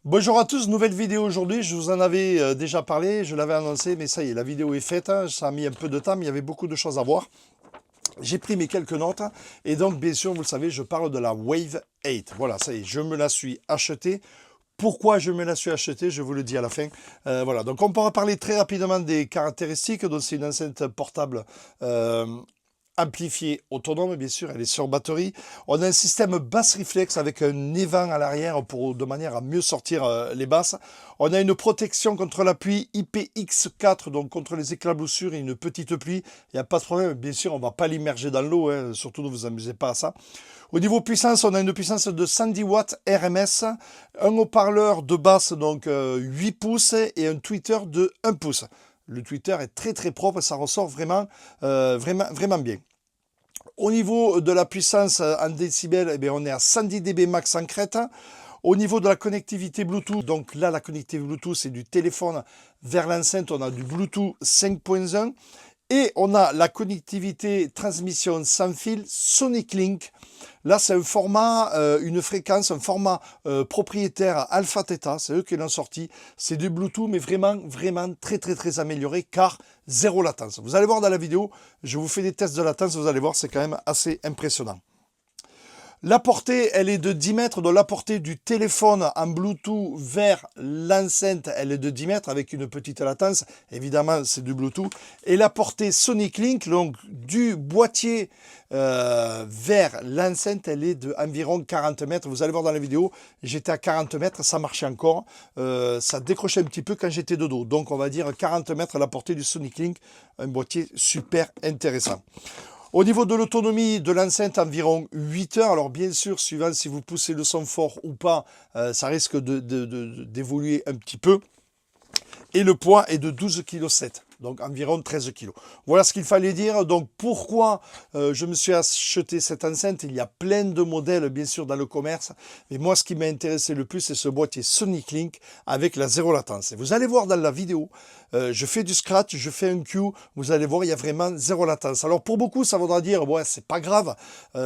Bonjour à tous, nouvelle vidéo aujourd'hui, je vous en avais déjà parlé, je l'avais annoncé, mais ça y est, la vidéo est faite, hein. Ça a mis un peu de temps, mais il y avait beaucoup de choses à voir. J'ai pris mes quelques notes, et donc bien sûr, vous le savez, je parle de la Wave 8. Voilà, ça y est, je me la suis achetée. Pourquoi je me la suis achetée, je vous le dis à la fin. Voilà, donc on pourra parler très rapidement des caractéristiques. Donc c'est une enceinte portable amplifiée autonome, bien sûr, elle est sur batterie. On a un système basse réflexe avec un évent à l'arrière de manière à mieux sortir les basses. On a une protection contre la pluie IPX4, donc contre les éclaboussures et une petite pluie. Il n'y a pas de problème, bien sûr, on ne va pas l'immerger dans l'eau, hein, surtout ne vous amusez pas à ça. Au niveau puissance, on a une puissance de 110 watts RMS, un haut-parleur de basse, donc 8 pouces, et un tweeter de 1 pouce. Le tweeter est très très propre, ça ressort vraiment bien. Au niveau de la puissance en décibels, eh bien, on est à 110 dB max en crête. Au niveau de la connectivité Bluetooth, donc là la connectivité Bluetooth c'est du téléphone vers l'enceinte, on a du Bluetooth 5.1 et on a la connectivité transmission sans fil Sonic Link. Là c'est un format, une fréquence, un format propriétaire Alpha Theta, c'est eux qui l'ont sorti. C'est du Bluetooth mais vraiment très amélioré car zéro latence. Vous allez voir dans la vidéo, je vous fais des tests de latence, vous allez voir c'est quand même assez impressionnant. La portée, elle est de 10 mètres, donc la portée du téléphone en Bluetooth vers l'enceinte, elle est de 10 mètres avec une petite latence. Évidemment, c'est du Bluetooth. Et la portée Sonic Link, donc du boîtier vers l'enceinte, elle est d'environ 40 mètres. Vous allez voir dans la vidéo, j'étais à 40 mètres, ça marchait encore. Ça décrochait un petit peu quand j'étais de dos. Donc, on va dire 40 mètres la portée du Sonic Link, un boîtier super intéressant. Au niveau de l'autonomie de l'enceinte, environ 8 heures. Alors bien sûr, suivant si vous poussez le son fort ou pas, ça risque d'évoluer un petit peu. Et le poids est de 12,7 kg, donc environ 13 kg. Voilà ce qu'il fallait dire. Donc pourquoi je me suis acheté cette enceinte? Il y a plein de modèles bien sûr dans le commerce. Mais moi ce qui m'a intéressé le plus c'est ce boîtier Sonic Link avec la zéro latence. Et vous allez voir dans la vidéo, je fais du scratch, je fais un cue, vous allez voir il y a vraiment zéro latence. Alors pour beaucoup ça voudra dire ouais c'est pas grave,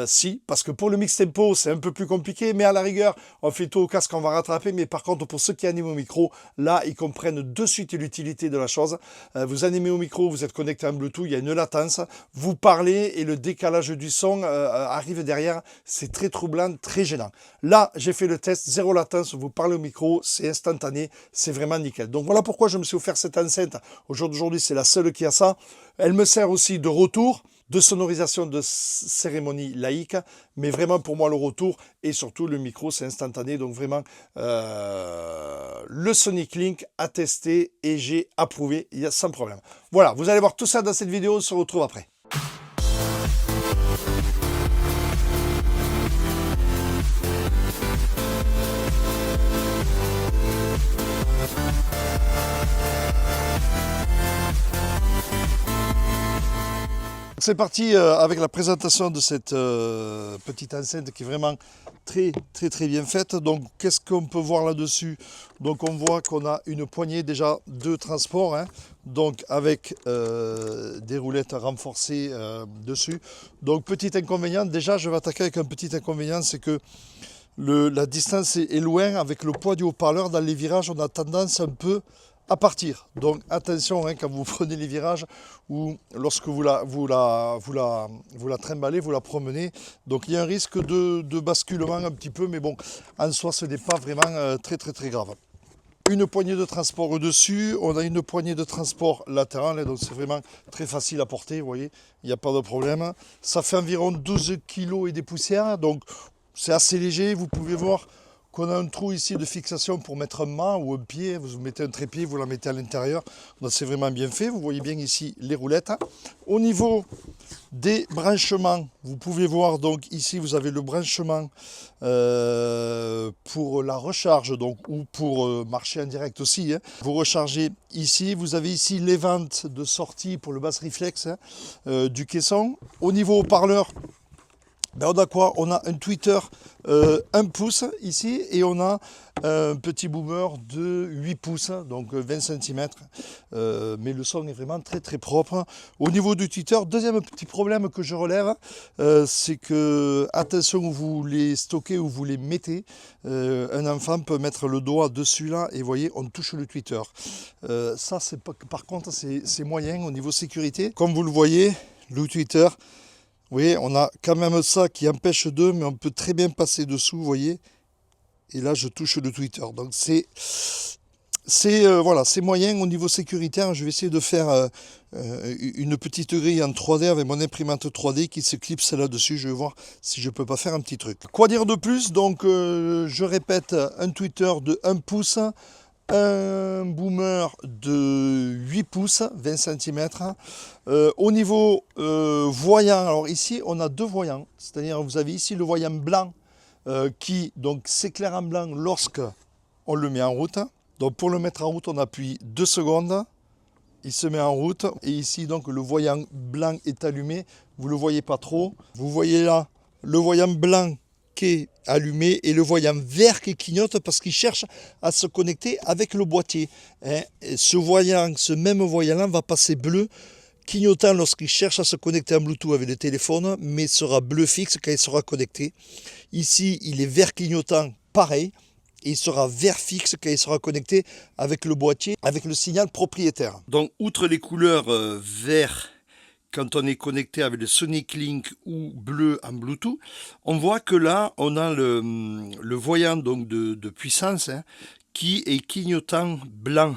si, parce que pour le mix tempo c'est un peu plus compliqué, mais à la rigueur on fait tout au casque, on va rattraper. Mais par contre pour ceux qui animent au micro, là ils comprennent de suite l'utilité de la chose. Vous animez au micro, vous êtes connecté en Bluetooth, il y a une latence, vous parlez et le décalage du son arrive derrière, c'est très troublant, très gênant. Là j'ai fait le test, zéro latence, vous parlez au micro, c'est instantané, c'est vraiment nickel. Donc voilà pourquoi je me suis offert cette enceinte. Aujourd'hui c'est la seule qui a ça. Elle me sert aussi de retour, de sonorisation de cérémonie laïque, mais vraiment pour moi le retour et surtout le micro c'est instantané, donc vraiment le Sonic Link a testé et j'ai approuvé, il y a sans problème. Voilà, vous allez voir tout ça dans cette vidéo, on se retrouve après. C'est parti avec la présentation de cette petite enceinte qui est vraiment très bien faite. Donc qu'est-ce qu'on peut voir là-dessus? Donc on voit qu'on a une poignée déjà de transport, hein, donc avec des roulettes renforcées dessus. Donc petit inconvénient, déjà je vais attaquer avec un petit inconvénient, c'est que la distance est loin. Avec le poids du haut-parleur dans les virages, on a tendance un peu à partir. Donc attention hein, quand vous prenez les virages ou lorsque vous la trimballez, vous la promenez. Donc il y a un risque de basculement un petit peu, mais bon, en soi ce n'est pas vraiment très grave. Une poignée de transport au-dessus, on a une poignée de transport latérale, donc c'est vraiment très facile à porter, vous voyez, il n'y a pas de problème. Ça fait environ 12 kg et des poussières, donc c'est assez léger. Vous pouvez voir qu'on a un trou ici de fixation pour mettre un mât ou un pied. Vous mettez un trépied, vous la mettez à l'intérieur. Donc c'est vraiment bien fait. Vous voyez bien ici les roulettes. Au niveau des branchements, vous pouvez voir donc ici vous avez le branchement pour la recharge donc, ou pour marcher en direct aussi. Hein. Vous rechargez ici. Vous avez ici les ventes de sortie pour le basse réflexe hein, du caisson. Au niveau haut-parleur, Ben on a quoi? On a un tweeter 1 pouce ici et on a un petit boomer de 8 pouces, donc 20 cm. Mais le son est vraiment très très propre. Au niveau du tweeter, deuxième petit problème que je relève, c'est que attention où vous les stockez, où vous les mettez. Un enfant peut mettre le doigt dessus là et vous voyez, on touche le tweeter. Ça, c'est pas, par contre, c'est moyen au niveau sécurité. Comme vous le voyez, le tweeter. Vous voyez, on a quand même ça qui empêche d'eux, mais on peut très bien passer dessous, vous voyez. Et là, je touche le Twitter. Donc voilà, c'est moyen au niveau sécuritaire. Je vais essayer de faire une petite grille en 3D avec mon imprimante 3D qui se clipse là-dessus. Je vais voir si je peux pas faire un petit truc. Quoi dire de plus? Donc, je répète, un Twitter de 1 pouce. Un boomer de 8 pouces, 20 cm. Au niveau voyant, alors ici on a deux voyants, c'est-à-dire vous avez ici le voyant blanc qui donc s'éclaire en blanc lorsque on le met en route. Donc pour le mettre en route, on appuie 2 secondes, il se met en route et ici donc le voyant blanc est allumé, vous ne le voyez pas trop. Vous voyez là le voyant blanc qui est allumé et le voyant vert qui clignote parce qu'il cherche à se connecter avec le boîtier. Et ce même voyant-là va passer bleu, clignotant lorsqu'il cherche à se connecter en Bluetooth avec le téléphone, mais sera bleu fixe quand il sera connecté. Ici, il est vert clignotant, pareil, et il sera vert fixe quand il sera connecté avec le boîtier, avec le signal propriétaire. Donc, outre les couleurs vert, quand on est connecté avec le Sonic Link ou bleu en Bluetooth, on voit que là, on a le voyant donc de puissance qui est clignotant blanc.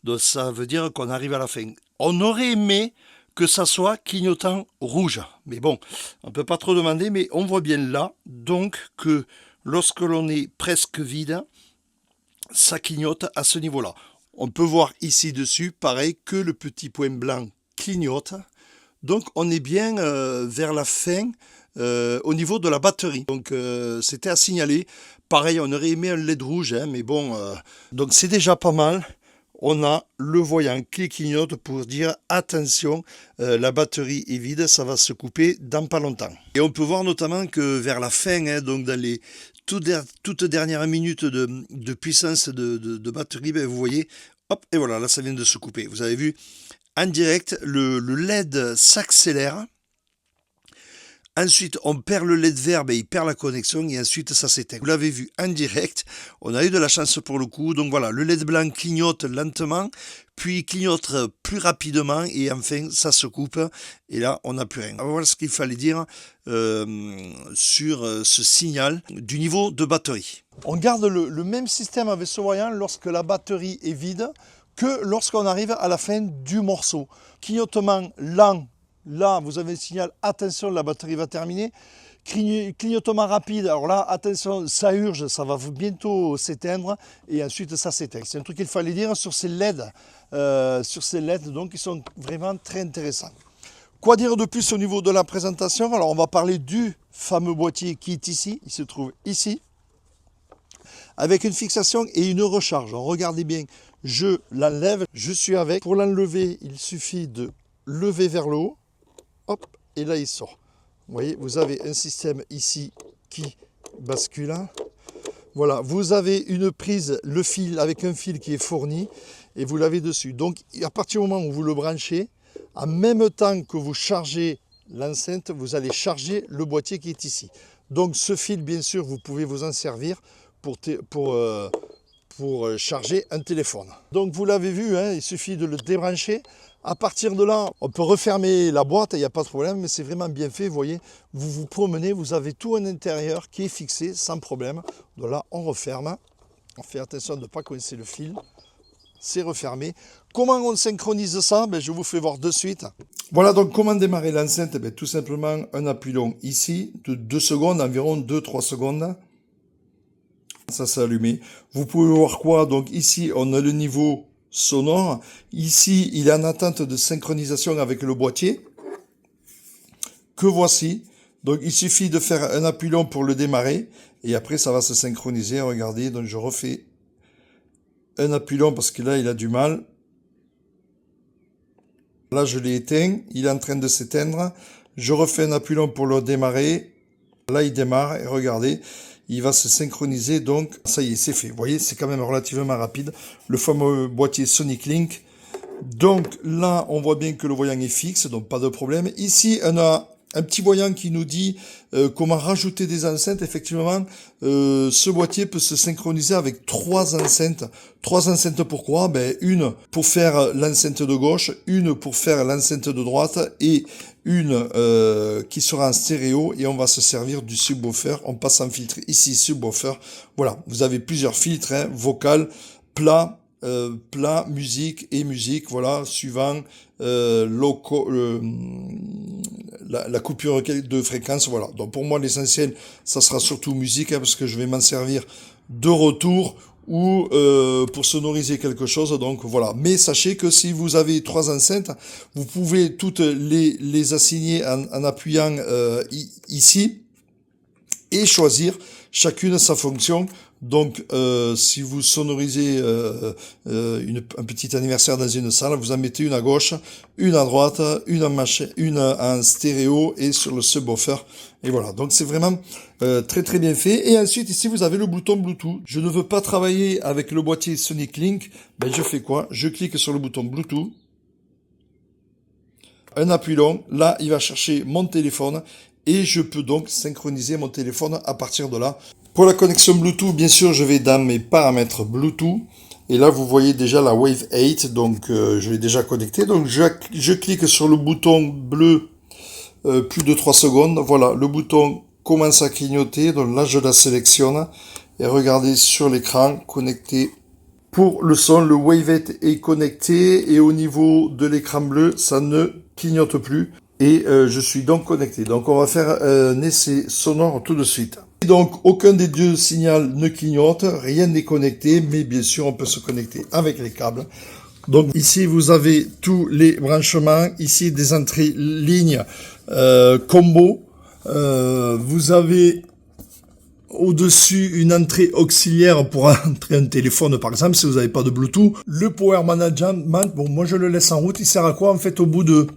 Donc ça veut dire qu'on arrive à la fin. On aurait aimé que ça soit clignotant rouge. Mais bon, on ne peut pas trop demander, mais on voit bien là, donc, que lorsque l'on est presque vide, ça clignote à ce niveau-là. On peut voir ici dessus, pareil, que le petit point blanc clignote. Donc on est bien vers la fin au niveau de la batterie. Donc c'était à signaler. Pareil, on aurait aimé un LED rouge, mais bon, donc c'est déjà pas mal. On a le voyant qui clignote pour dire attention, la batterie est vide, ça va se couper dans pas longtemps. Et on peut voir notamment que vers la fin, donc dans les toutes dernières minutes de puissance de batterie, ben vous voyez, hop, et voilà, là ça vient de se couper. Vous avez vu, en direct, le LED s'accélère. Ensuite, on perd le LED vert, il perd la connexion et ensuite ça s'éteint. Vous l'avez vu en direct, on a eu de la chance pour le coup. Donc voilà, le LED blanc clignote lentement, puis clignote plus rapidement et enfin ça se coupe. Et là, on n'a plus rien. Voilà ce qu'il fallait dire sur ce signal du niveau de batterie. On garde le même système avec ce voyant lorsque la batterie est vide que lorsqu'on arrive à la fin du morceau. Clignotement lent. Là, vous avez le signal, attention, la batterie va terminer. Clignotement rapide, alors là, attention, ça urge, ça va bientôt s'éteindre et ensuite ça s'éteint. C'est un truc qu'il fallait dire sur ces LED, donc ils sont vraiment très intéressants. Quoi dire de plus au niveau de la présentation? Alors on va parler du fameux boîtier qui est ici, il se trouve ici, avec une fixation et une recharge. Alors, regardez bien, je l'enlève, je suis avec. Pour l'enlever, il suffit de lever vers le haut. Hop, et là il sort. Vous voyez, vous avez un système ici qui bascule. Voilà, vous avez une prise, le fil, avec un fil qui est fourni, et vous l'avez dessus. Donc, à partir du moment où vous le branchez, en même temps que vous chargez l'enceinte, vous allez charger le boîtier qui est ici. Donc, ce fil, bien sûr, vous pouvez vous en servir pour charger un téléphone. Donc, vous l'avez vu, il suffit de le débrancher. À partir de là, on peut refermer la boîte, il n'y a pas de problème, mais c'est vraiment bien fait. Vous voyez, vous vous promenez, vous avez tout à l'intérieur qui est fixé sans problème. Donc là, on referme. On fait attention de ne pas coincer le fil. C'est refermé. Comment on synchronise ça? Je vous fais voir de suite. Voilà, donc comment démarrer l'enceinte? Tout simplement un appui long ici, de 2 secondes, environ 2-3 secondes. Ça s'est allumé. Vous pouvez voir quoi? Donc ici, on a le niveau sonore. Ici, il est en attente de synchronisation avec le boîtier, que voici. Donc, il suffit de faire un appui long pour le démarrer, et après, ça va se synchroniser. Regardez, donc je refais un appui long parce que là, il a du mal. Là, je l'ai éteint. Il est en train de s'éteindre. Je refais un appui long pour le démarrer. Là, il démarre et regardez, il va se synchroniser. Donc, ça y est, c'est fait. Vous voyez, c'est quand même relativement rapide. Le fameux boîtier Sonic Link. Donc là, on voit bien que le voyant est fixe, donc pas de problème. Ici, on a un petit voyant qui nous dit comment rajouter des enceintes. Effectivement, ce boîtier peut se synchroniser avec 3 enceintes. 3 enceintes pourquoi? Ben, une pour faire l'enceinte de gauche, une pour faire l'enceinte de droite et une qui sera en stéréo, et on va se servir du subwoofer. On passe en filtre ici, subwoofer. Voilà, vous avez plusieurs filtres, hein, vocal, plat, plat, musique et musique, voilà, suivant la coupure de fréquence, voilà. Donc pour moi, l'essentiel, ça sera surtout musique, hein, parce que je vais m'en servir de retour ou pour sonoriser quelque chose, donc voilà. Mais sachez que si vous avez 3 enceintes, vous pouvez toutes les assigner en appuyant ici et choisir chacune sa fonction. Donc, si vous sonorisez un petit anniversaire dans une salle, vous en mettez une à gauche, une à droite, une en stéréo et sur le subwoofer. Et voilà, donc c'est vraiment très très bien fait. Et ensuite, ici, vous avez le bouton Bluetooth. Je ne veux pas travailler avec le boîtier Sonic Link. Ben, je fais quoi? Je clique sur le bouton Bluetooth. Un appui long. Là, il va chercher mon téléphone. Et je peux donc synchroniser mon téléphone à partir de là. Pour la connexion Bluetooth, bien sûr, je vais dans mes paramètres Bluetooth. Et là, vous voyez déjà la Wave 8, donc je l'ai déjà connecté. Donc je clique sur le bouton bleu plus de 3 secondes. Voilà, le bouton commence à clignoter. Donc là, je la sélectionne. Et regardez sur l'écran, connecté. Pour le son, le Wave 8 est connecté. Et au niveau de l'écran bleu, ça ne clignote plus. Et je suis donc connecté. Donc on va faire un essai sonore tout de suite. Donc aucun des deux signaux ne clignote, rien n'est connecté, mais bien sûr on peut se connecter avec les câbles. Donc ici vous avez tous les branchements, ici des entrées lignes combo. Vous avez au-dessus une entrée auxiliaire pour entrer un téléphone par exemple si vous n'avez pas de Bluetooth. Le Power Management, bon moi je le laisse en route, il sert à quoi en fait? Au bout de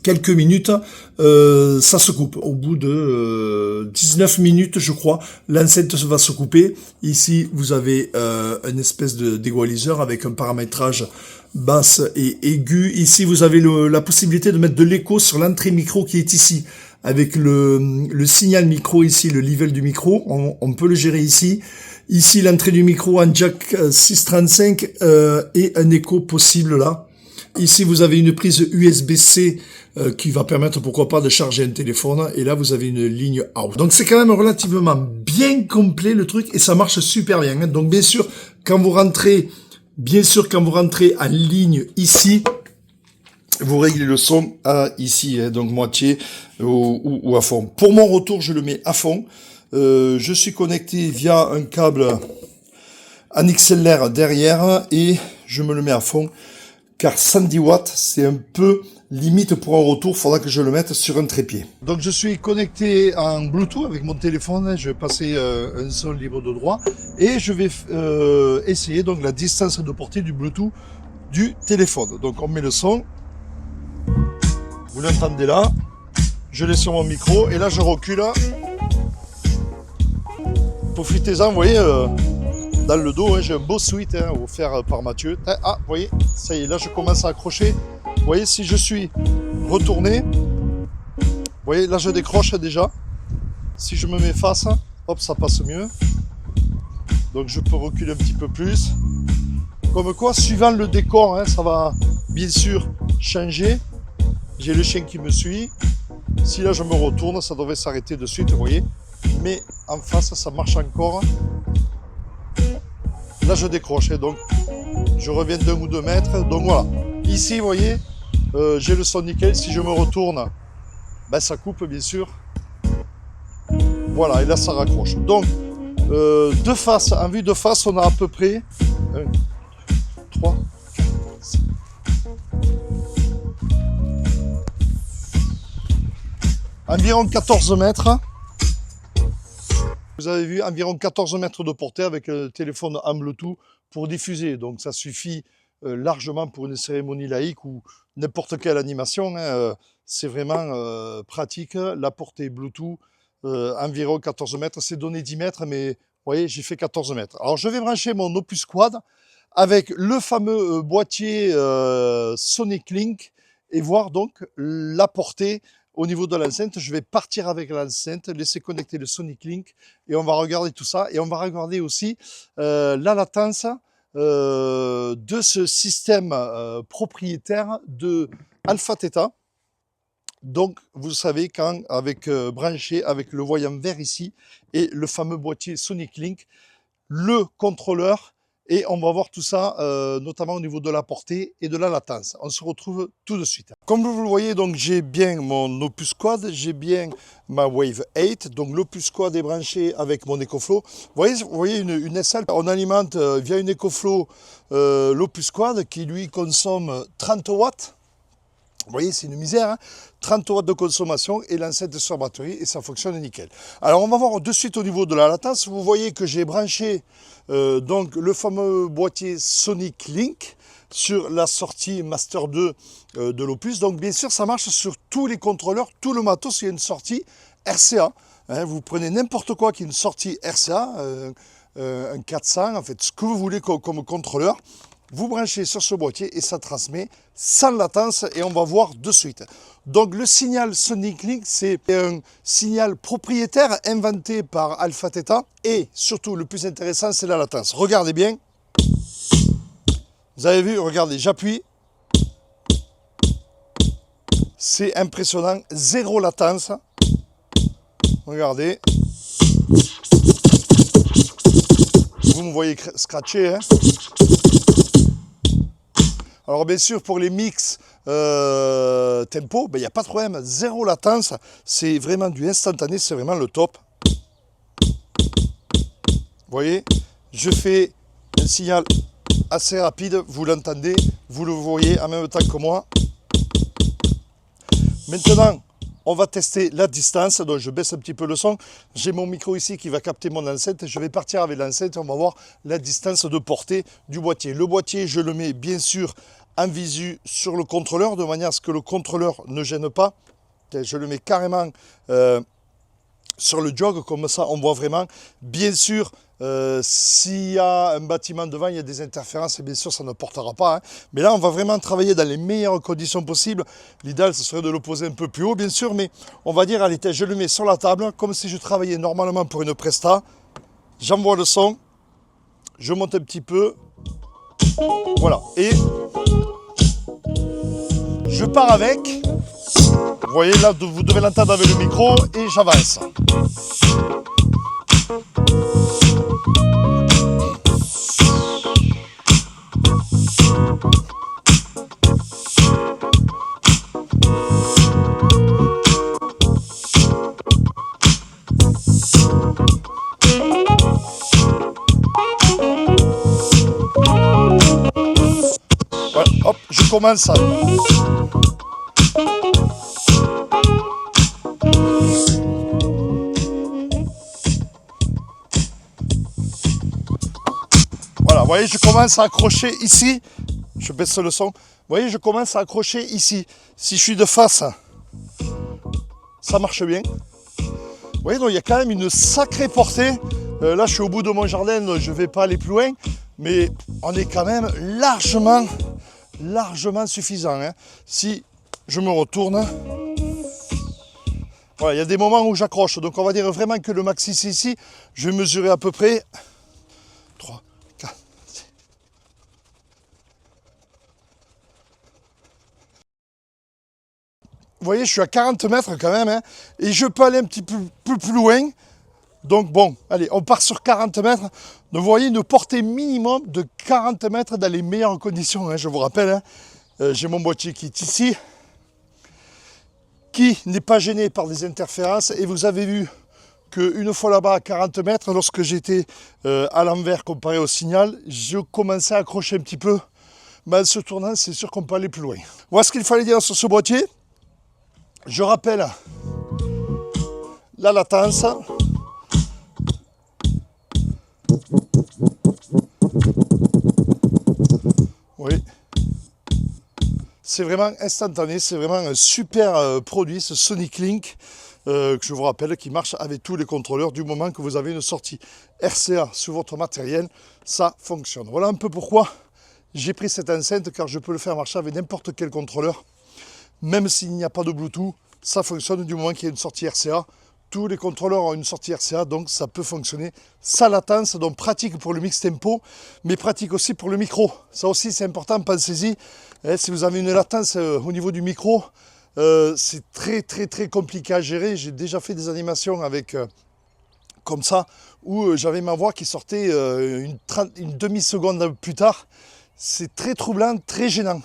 quelques minutes, ça se coupe. Au bout de 19 minutes, je crois, l'enceinte va se couper. Ici, vous avez une espèce d'égaliseur avec un paramétrage basse et aigu. Ici, vous avez la possibilité de mettre de l'écho sur l'entrée micro qui est ici. Avec le signal micro ici, le level du micro, on peut le gérer ici. Ici, l'entrée du micro en jack 635 et un écho possible là. Ici, vous avez une prise USB-C qui va permettre, pourquoi pas, de charger un téléphone. Et là, vous avez une ligne out. Donc, c'est quand même relativement bien complet, le truc. Et ça marche super bien. Hein. Donc, bien sûr, quand vous rentrez en ligne ici, vous réglez le son à ici, hein, donc moitié ou à fond. Pour mon retour, je le mets à fond. Je suis connecté via un câble en XLR derrière et je me le mets à fond. Car 110 watts, c'est un peu limite pour un retour, faudra que je le mette sur un trépied. Donc je suis connecté en Bluetooth avec mon téléphone, je vais passer un son libre de droit et je vais essayer donc la distance de portée du Bluetooth du téléphone. Donc on met le son, vous l'entendez là, je l'ai sur mon micro et là je recule. Profitez-en, vous voyez, dans le dos, hein, j'ai un beau sweat offert par Mathieu. Ah, vous voyez, ça y est, là je commence à accrocher. Vous voyez, si je suis retourné, vous voyez, là je décroche déjà. Si je me mets face, hop, ça passe mieux. Donc je peux reculer un petit peu plus. Comme quoi, suivant le décor, hein, ça va bien sûr changer. J'ai le chien qui me suit. Si là je me retourne, ça devrait s'arrêter de suite, vous voyez. Mais en face, ça marche encore. Là, je décroche, donc je reviens d'1 ou 2 mètres. Donc voilà. Ici, vous voyez, j'ai le son nickel. Si je me retourne, ben, ça coupe, bien sûr. Voilà, et là, ça raccroche. Donc, de face, en vue de face, on a à peu près 1, 2, 3, 4, 5. Environ 14 mètres. Vous avez vu, environ 14 mètres de portée avec le téléphone en Bluetooth pour diffuser. Donc ça suffit largement pour une cérémonie laïque ou n'importe quelle animation. Hein. C'est vraiment pratique. La portée Bluetooth environ 14 mètres. C'est donné 10 mètres, mais vous voyez, j'ai fait 14 mètres. Alors, je vais brancher mon Opus Quad avec le fameux boîtier Sonic Link et voir donc la portée au niveau de l'enceinte. Je vais partir avec l'enceinte, laisser connecter le Sonic Link et on va regarder tout ça. Et on va regarder aussi la latence de ce système propriétaire de Alpha Theta. Donc, vous savez, quand avec branché avec le voyant vert ici et le fameux boîtier Sonic Link, le contrôleur, et on va voir tout ça, notamment au niveau de la portée et de la latence. On se retrouve tout de suite. Comme vous le voyez, donc j'ai bien mon Opus Quad, j'ai bien ma Wave 8, donc l'Opus Quad est branché avec mon EcoFlow. Vous voyez une SL, on alimente via une EcoFlow l'Opus Quad qui lui consomme 30 watts. Vous voyez, c'est une misère, hein, 30 watts de consommation et l'enceinte sur batterie et ça fonctionne nickel. Alors on va voir de suite au niveau de la latence. Vous voyez que j'ai branché donc le fameux boîtier Sonic Link sur la sortie Master 2 de l'Opus. Donc bien sûr, ça marche sur tous les contrôleurs, tout le matos. Il y a une sortie RCA. Hein, vous prenez n'importe quoi qui est une sortie RCA, un 400, en fait, ce que vous voulez comme contrôleur. Vous branchez sur ce boîtier et ça transmet sans latence et on va voir de suite. Donc le signal Sonic Link, c'est un signal propriétaire inventé par Alpha Theta et surtout le plus intéressant, c'est la latence. Regardez bien. Vous avez vu, regardez, j'appuie. C'est impressionnant, zéro latence. Regardez. Vous me voyez scratcher, hein. Alors bien sûr, pour les mix tempo, il n'y a pas de problème, zéro latence, c'est vraiment du instantané, c'est vraiment le top. Vous voyez, je fais un signal assez rapide, vous l'entendez, vous le voyez en même temps que moi. Maintenant, on va tester la distance, donc je baisse un petit peu le son. J'ai mon micro ici qui va capter mon enceinte. Je vais partir avec l'enceinte, on va voir la distance de portée du boîtier. Le boîtier, je le mets bien sûr en visu sur le contrôleur, de manière à ce que le contrôleur ne gêne pas. Je le mets carrément sur le jog, comme ça on voit vraiment. Bien sûr, s'il y a un bâtiment devant, il y a des interférences, et bien sûr ça ne portera pas. Hein. Mais là, on va vraiment travailler dans les meilleures conditions possibles. L'idéal, ce serait de le poser un peu plus haut, bien sûr, mais on va dire, allez, je le mets sur la table, comme si je travaillais normalement pour une presta. J'envoie le son, je monte un petit peu, voilà, et je pars avec. Vous voyez, là, vous devez l'entendre avec le micro, et j'avance. Voilà, hop, je commence à... Voilà, vous voyez, je commence à accrocher ici. Je baisse le son. Vous voyez, je commence à accrocher ici. Si je suis de face, ça marche bien. Vous voyez, donc il y a quand même une sacrée portée. Là, je suis au bout de mon jardin, donc je ne vais pas aller plus loin. Mais on est quand même largement suffisant. Hein. Si je me retourne, voilà, il y a des moments où j'accroche. Donc on va dire vraiment que le maxi c'est ici. Je vais mesurer à peu près 3, 4, 6. Vous voyez, je suis à 40 mètres quand même. Hein, et je peux aller un petit peu plus loin. Donc bon, allez, on part sur 40 mètres. Donc vous voyez une portée minimum de 40 mètres dans les meilleures conditions. Hein, je vous rappelle, hein, j'ai mon boîtier qui est ici, qui n'est pas gêné par des interférences. Et vous avez vu qu'une fois là-bas à 40 mètres, lorsque j'étais à l'envers comparé au signal, je commençais à accrocher un petit peu. Mais en se tournant, c'est sûr qu'on peut aller plus loin. Voilà ce qu'il fallait dire sur ce boîtier. Je rappelle la latence. Oui, c'est vraiment instantané, c'est vraiment un super produit, ce Sonic Link. que je vous rappelle qui marche avec tous les contrôleurs du moment que vous avez une sortie RCA sur votre matériel, ça fonctionne. Voilà un peu pourquoi j'ai pris cette enceinte, car je peux le faire marcher avec n'importe quel contrôleur, même s'il n'y a pas de Bluetooth, ça fonctionne du moment qu'il y a une sortie RCA. Tous les contrôleurs ont une sortie RCA, donc ça peut fonctionner sans latence, donc pratique pour le mix tempo, mais pratique aussi pour le micro. Ça aussi c'est important, pensez-y. Si vous avez une latence au niveau du micro, c'est très compliqué à gérer. J'ai déjà fait des animations avec comme ça, où j'avais ma voix qui sortait une demi-seconde plus tard. C'est très troublant, très gênant.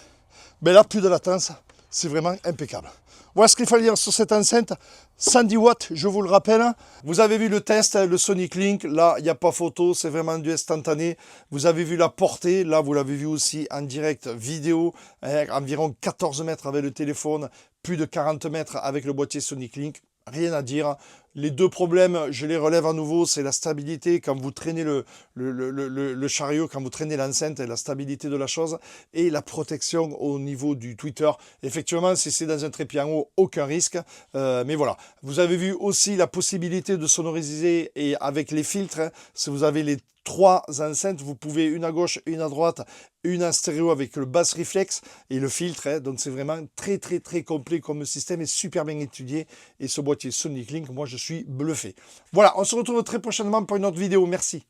Mais là, plus de latence, c'est vraiment impeccable. Voilà ce qu'il fallait dire sur cette enceinte. 110 watts, je vous le rappelle. Vous avez vu le test, le Sonic Link. Là, il n'y a pas photo, c'est vraiment du instantané. Vous avez vu la portée. Là, vous l'avez vu aussi en direct vidéo. Environ 14 mètres avec le téléphone, plus de 40 mètres avec le boîtier Sonic Link. Rien à dire. Les deux problèmes, je les relève à nouveau, c'est la stabilité quand vous traînez le chariot, quand vous traînez l'enceinte, et la stabilité de la chose, et la protection au niveau du tweeter. Effectivement, si c'est dans un trépied en haut, aucun risque. Mais voilà, vous avez vu aussi la possibilité de sonoriser et avec les filtres. Si vous avez les trois enceintes, vous pouvez une à gauche, une à droite, une en stéréo avec le bass reflex et le filtre. Donc c'est vraiment très complet comme système et super bien étudié. Et ce boîtier Sonic Link, moi je suis bluffé. Voilà, on se retrouve très prochainement pour une autre vidéo. Merci.